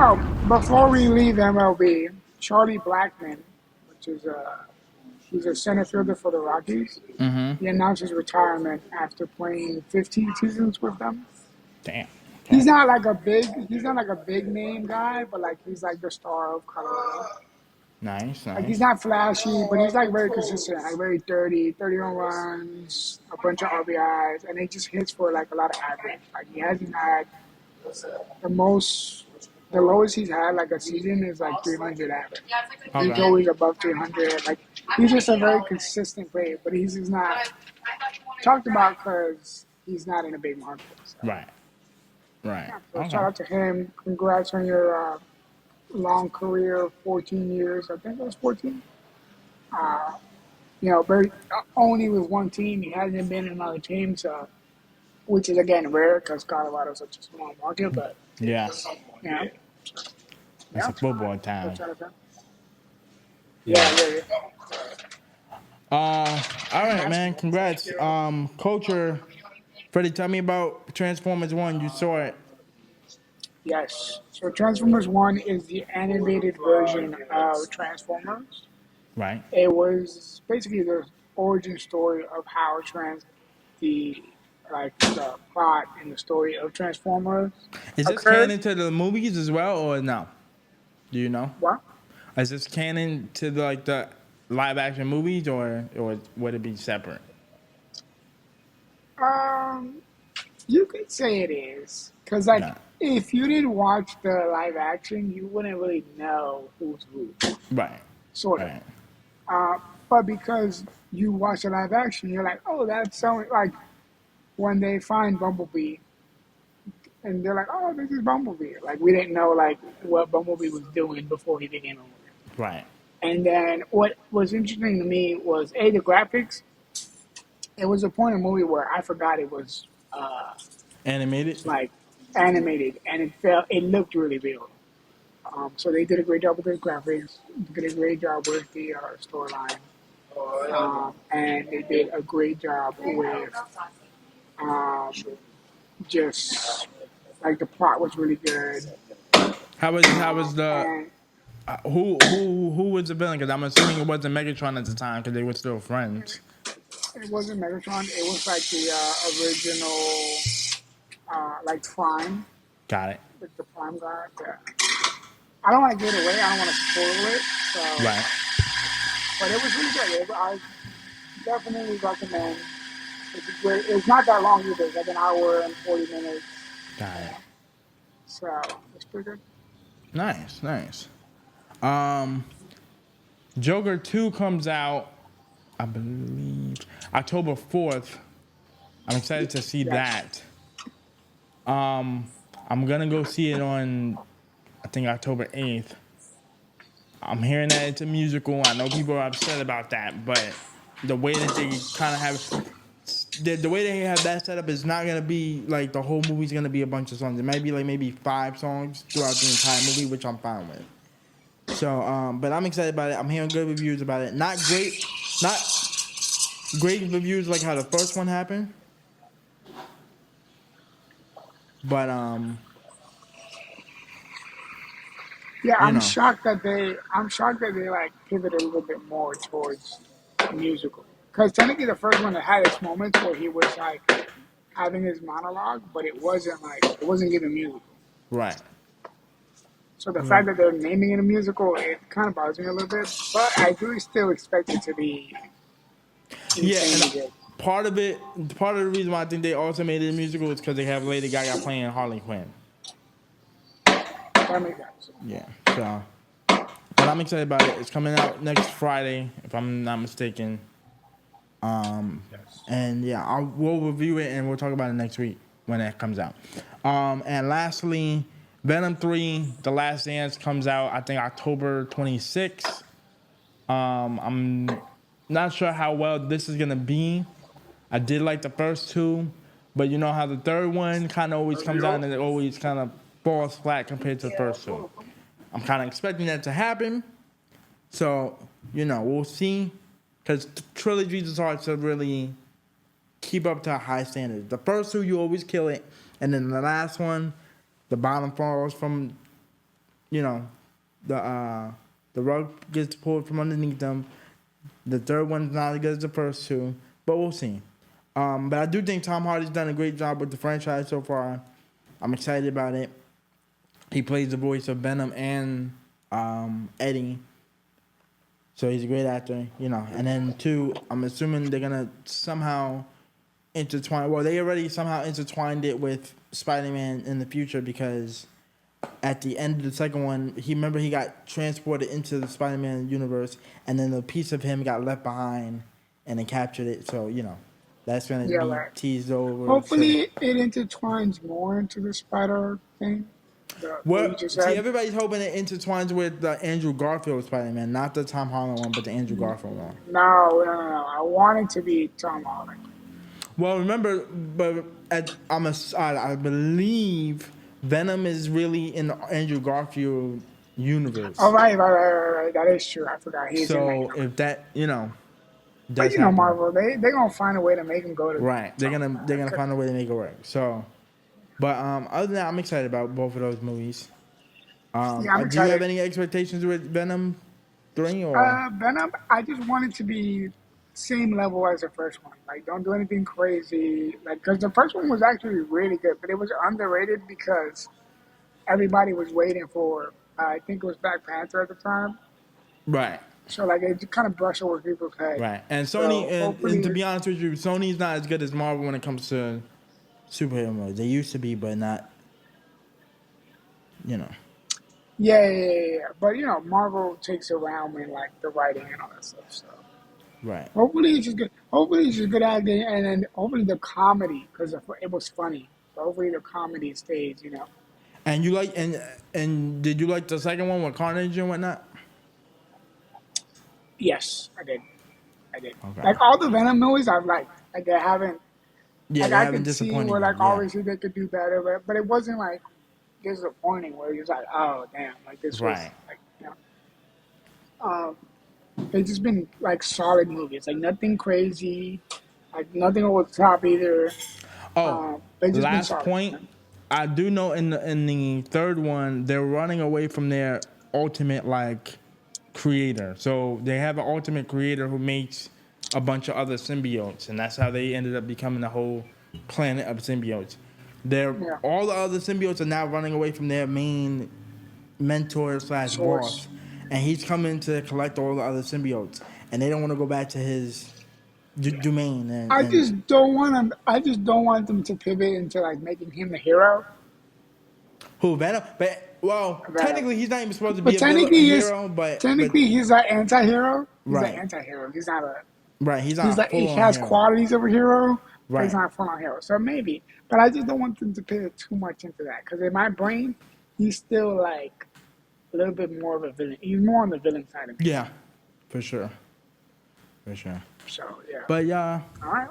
Oh, before we leave MLB, Charlie Blackmon, which is he's a center fielder for the Rockies. He announced his retirement after playing 15 seasons with them. Damn. He's not like a big name guy, but like he's like the star of Colorado. Nice. Like he's not flashy, but he's like very consistent, like very 30 home runs, a bunch of RBIs, and he just hits for like a lot of average. Like he hasn't had the lowest he's had like a season is like 300 average. He's always above 300. Like he's just a very consistent player, but he's just not talked about because he's not in a big market. So. Right. So shout out to him. Congrats on your long career, 14 years. I think it was 14. Very only with one team. He hasn't been in another team, so which is again rare because Colorado is such a small market. But Yeah. yeah, It's a football town. Yeah. All right, man. Congrats. Culture. Freddie, tell me about Transformers 1. You saw it. Yes. So Transformers 1 is the animated version of Transformers. Right. It was basically the origin story of how the plot and the story of Transformers Is this occurred. canon to the movies as well, or no? Do you know? What? Is this canon to the live action movies, or would it be separate? You could say it is, because if you didn't watch the live action, you wouldn't really know who's who, Right. sort of. Right. But because you watch the live action, you're like, oh, that's so like when they find Bumblebee and they're like, oh, this is Bumblebee. Like we didn't know like what Bumblebee was doing before he became a movie. Right. And then what was interesting to me was the graphics. It was a point in the movie where I forgot it was Animated. like animated, and it looked really real. So they did a great job with the graphics, did a great job with the storyline, and they did a great job with um, just like the plot was really good. How was the And who was the villain? Because I'm assuming it wasn't Megatron at the time because they were still friends. it wasn't Megatron; it was like the original, like Prime, Got it. like the Prime guy. Yeah. I don't want to give it away. I don't want to spoil it. So, Right. but it was really good. I definitely recommend. It's great. It's not that long either. It's like an hour and 40 minutes. Got it. So it's pretty good. Nice. Nice. Um, Joker 2 comes out, I believe, October 4th. I'm excited to see Yes. that. I'm gonna go see it on, I think, October 8th. I'm hearing that it's a musical. I know people are upset about that, but the way that they kind of have the way they have that set up is not gonna be like the whole movie's gonna be a bunch of songs. It might be like maybe 5 songs throughout the entire movie, which I'm fine with. So, but I'm excited about it. I'm hearing good reviews about it. Not great reviews like how the first one happened, but Yeah, you know, I'm shocked that they like pivoted a little bit more towards musical. Because technically, the first one had its moments where he was like having his monologue, but it wasn't giving musical. right. So the fact that they're naming it a musical, it kind of bothers me a little bit. But I do still expect it to be Yeah, and insanely good. part of the reason why I think they also made it a musical is because they have Lady Gaga playing Harley Quinn. That makes sense. Yeah, so but I'm excited about it. It's coming out next Friday, if I'm not mistaken. And yeah, we'll review it and we'll talk about it next week when it comes out. And lastly, Venom 3: The Last Dance comes out, I think, October 26th. I'm not sure how well this is gonna be. I did like the first two, but you know how the third one kind of always comes out and it always kind of falls flat compared to the first two. I'm kind of expecting that to happen. So, we'll see. Because trilogies is hard to really keep up to a high standard. The first two, you always kill it. And then the last one, the bottom falls from, the rug gets pulled from underneath them. The third one's not as good as the first two. But we'll see. But I do think Tom Hardy's done a great job with the franchise so far. I'm excited about it. He plays the voice of Venom and Eddie. So he's a great actor, And then 2, I'm assuming they're going to somehow intertwine. Well, they already somehow intertwined it with Spider-Man in the future because at the end of the second one, he got transported into the Spider-Man universe and then a piece of him got left behind and they captured it. So, that's going to Yeah, be right. teased over. Hopefully, it intertwines more into the Spider thing. What you just See, said. everybody's hoping it intertwines with the Andrew Garfield Spider-Man, not the Tom Holland one, but the Andrew Garfield one. No. I want it to be Tom Holland. Well, remember, but I believe Venom is really in the Andrew Garfield universe. Oh, right. That is true. I forgot. He's in that So universe. if that, But does happen, Marvel, they gonna find a way to make him go to right? They're gonna find a way to make it work. So, but other than that, I'm excited about both of those movies. Yeah, I'm do you excited. have any expectations with Venom 3 or? Venom, I just want it to be same level as the first one. Like, don't do anything crazy. Like, because the first one was actually really good, but it was underrated because everybody was waiting for. I think it was Black Panther at the time. Right. So like it kind of brushed over people's head. Right. And So Sony, and to be honest with you, Sony's not as good as Marvel when it comes to superhero movies. They used to be, but not Yeah. But Marvel takes around when like the writing and all that stuff. So Right. hopefully it's just good. Hopefully it's just good acting, and then hopefully the comedy because it was funny. So hopefully the comedy stays. And you like and did you like the second one with Carnage and whatnot? Yes, I did. I did. Okay. Like all the Venom movies, I've liked. Like they haven't. Yeah, Like they I haven't could see disappointed where you. like Yeah. obviously they could do better, but it wasn't like disappointing where you're like, oh damn, like this was Right. like. They've just been like solid movies, like nothing crazy, like nothing over the top either. Oh, They just been last solid. point. I do know in the third one they're running away from their ultimate like creator. So they have an ultimate creator who makes a bunch of other symbiotes, and that's how they ended up becoming the whole planet of symbiotes. They're Yeah, all the other symbiotes are now running away from their main mentor slash source. boss, and he's coming to collect all the other symbiotes, and they don't want to go back to his domain. I And just don't want them. I just don't want them to pivot into like making him the hero. who Venom? But well, Venom. technically he's not even supposed to But be a technically, hero, but he's an anti-hero. He's an right, anti-hero. He's not a. right, he's He's not a like he full on has hero. qualities of a hero, but he's Right. not a full-on hero. So maybe, but I just don't want them to pivot too much into that because in my brain, he's still like a little bit more of a villain. He's more on the villain side of me. Yeah, for sure, for sure. So yeah. But yeah, All right.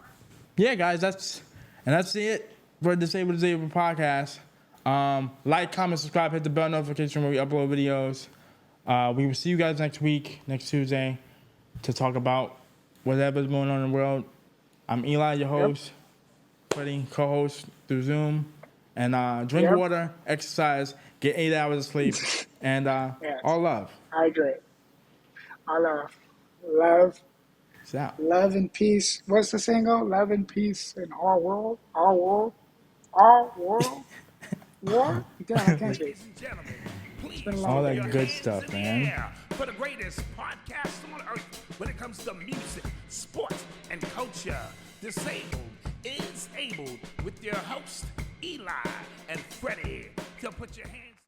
yeah, guys, that's it for the Disabled podcast. Like, comment, subscribe, hit the bell notification when we upload videos. We will see you guys next week, next Tuesday, to talk about whatever's going on in the world. I'm Eli, your host. Freddie, co-host through Zoom. And drink water, exercise, get 8 hours of sleep, and Yes. all love. Hydrate. All love, Peace out. love and peace. What's the single? Love and peace in all world. War. Damn, I can't speak. Gentlemen, please been a All long that day. your good hands stuff, in the man. air for the greatest podcast on earth when it comes to music, sports, and culture. Disabled is able with your host, Eli and Fredy. So put your hands